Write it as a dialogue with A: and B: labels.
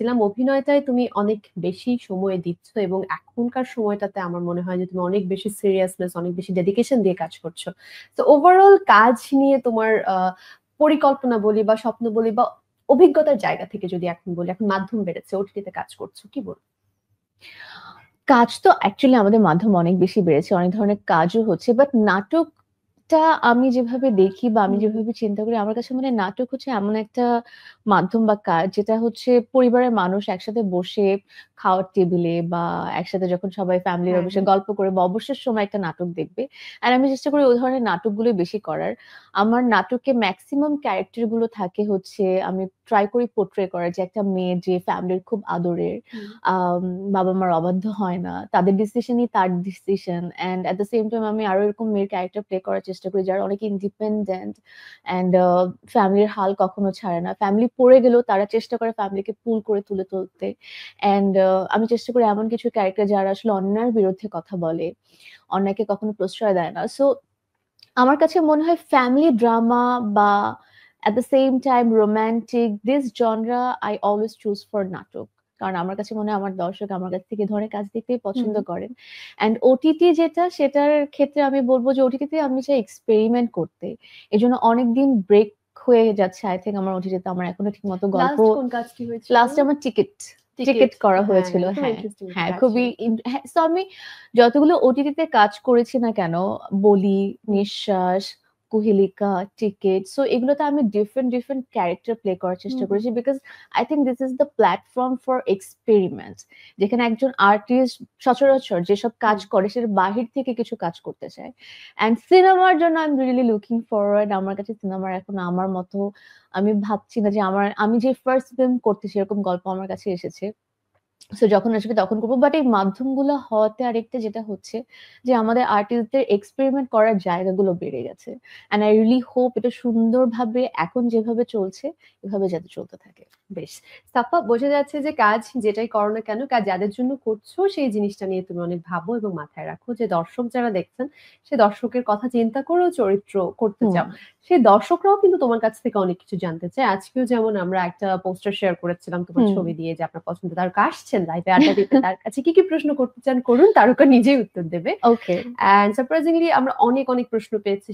A: ছিলাম অভিনয়টায় তুমি অনেক বেশি সময় দিচ্ছ এবং এখনকার সময়টাতে আমার মনে হয় যে তুমি অনেক বেশি সিরিয়াসনেস অনেক বেশি ডেডিকেশন দিয়ে কাজ করছো। তো ওভারঅল কাজ নিয়ে তোমার পরিকল্পনা বলি বা স্বপ্ন বলি বা অভিজ্ঞতার জায়গা থেকে যদি এখন বলি, এখন মাধ্যম বেড়েছে, ওটিটিতে কাজ করছো, কি বলবো?
B: কাজ তো অ্যাকচুয়ালি আমাদের মাধ্যম অনেক বেশি বেড়েছে, অনেক ধরনের কাজও হচ্ছে, বাট নাটকটা আমি যেভাবে দেখি বা আমি
A: হুম হুম
B: যেভাবে চিন্তা করি, আমার কাছে মানে নাটক হচ্ছে এমন একটা মাধ্যম বা কাজ যেটা হচ্ছে পরিবারের মানুষ একসাথে বসে খাওয়ার টেবিলে বা একসাথে যখন সবাই ফ্যামিলিরা
A: হ্যাঁ
B: বসে
A: হ্যাঁ
B: গল্প করে বা অবসর সময় একটা নাটক দেখবে। আর আমি চেষ্টা করি ওই ধরনের নাটকগুলো বেশি করার। আমার নাটকে ম্যাক্সিমাম ক্যারেক্টার গুলো থাকে হচ্ছে, আমি ট্রাই করি পোট্রে করার যে একটা মেয়ে যে ফ্যামিলির খুব আদরের,
A: হুম
B: আম বাবা মার অবাধ্য হয় না, তাদের ডিসিশনই তার decision. And at the same time আমি আরো এরকম মেয়ের ক্যারেক্টার প্লে করার চেষ্টা করি যারা অনেক ইন্ডিপেন্ডেন্ট এন্ড ফ্যামিলির হাল কখনো ছাড়ে না, ফ্যামিলি পড়ে গেলেও তারা চেষ্টা করে ফ্যামিলিকে পুল করে তুলে তুলতে। এন্ড আমি চেষ্টা করি এমন কিছু ক্যারেক্টার যারা আসলে অন্যায়ের বিরুদ্ধে কথা বলে, অন্যায়কে কখনো প্রশ্রয় দেয় না। সো আমার কাছে মনে হয় ফ্যামিলি ড্রামা বা at the same time romantic, this genre I always choose for নাটক। কারণ আমার কাছে মনে হয় আমার দর্শক আমার কাছ থেকে এ ধরনের কাজ দেখতেই
A: হুম
B: পছন্দ করেন। অ্যান্ড ওটিটি যেটা, সেটার ক্ষেত্রে আমি বলবো যে ওটিটিতে আমি চাই এক্সপেরিমেন্ট করতে। এজন্য অনেকদিন ব্রেক হয়ে যাচ্ছে। আই থিংক আমার ওটিটিতে আমার এখনো ঠিক মতো গল্প।
A: লাস্ট কোন কাজটি হয়েছিল?
B: লাস্ট আমার টিকিট
A: টিকিট।
B: টিকিট করা
A: হ্যাঁ,
B: হয়েছিল।
A: খুব
B: হ্যাঁ,
A: ইন্টারেস্টিং একটা
B: হ্যাঁ,
A: কাজ
B: খুবই
A: ছিল।
B: হ্যাঁ, সো আমি যতগুলো ওটিটিতে কাজ করেছি না কেন, বলি,
A: হুম
B: নিঃশ্বাস, কুহেলিকা, টিকেট, সো এগুলোতে আমি ডিফারেন্ট ডিফারেন্ট ক্যারেক্টার প্লে করার
A: হুম
B: চেষ্টা
A: হুম
B: করেছি because I think this is the platform for experiment, যেখানে একজন আর্টিস্ট সচরাচর যেসব কাজ
A: হুম।
B: করে সেটা বাহির থেকে কিছু কাজ করতে চায়। অ্যান্ড সিনেমার জন্য I am really looking forward. আমার কাছে সিনেমার এখন আমার মতো, আমি ভাবছি না যে আমি যে ফার্স্ট ফিল্ম করতেছি এরকম গল্প আমার কাছে এসেছে। সো যখন আসবে তখন করবো। বাট এই মাধ্যমগুলো হওয়াতে আরেকটা যেটা হচ্ছে যে আমাদের আর্টিস্টদের এক্সপেরিমেন্ট করার জায়গাগুলো বেড়ে গেছে। অ্যান্ড আই রিয়েলি হোপ এটা সুন্দরভাবে এখন যেভাবে চলছে এভাবে যাতে চলতে থাকে।
A: বেশ। সাফা, বোঝা যাচ্ছে যে কাজ যেটাই করো না কেন, কাজ যাদের জন্য করছো সেই জিনিসটা নিয়ে তুমি অনেক ভাবো এবং মাথায় রাখো যে দর্শক যারা দেখছেন সে দর্শকের কথা চিন্তা করেও চরিত্র করতে
B: হুম,
A: চাও। সেই দর্শকরাও কিন্তু তোমার কাছ থেকে অনেক কিছু জানতে চায়। আজকেও যেমন আমরা একটা পোস্টার শেয়ার করেছিলাম তোমার
B: হুম।
A: ছবি দিয়ে যে আপনার পছন্দ তারকা আসছেন লাইভে আড্ডা দিতে, তার কাছে কি কি প্রশ্ন করতে চান করুন, তারকা নিজেই উত্তর দেবে।
B: ওকে।
A: অ্যান্ড সারপ্রাইজিংলি আমরা অনেক অনেক প্রশ্ন পেয়েছি।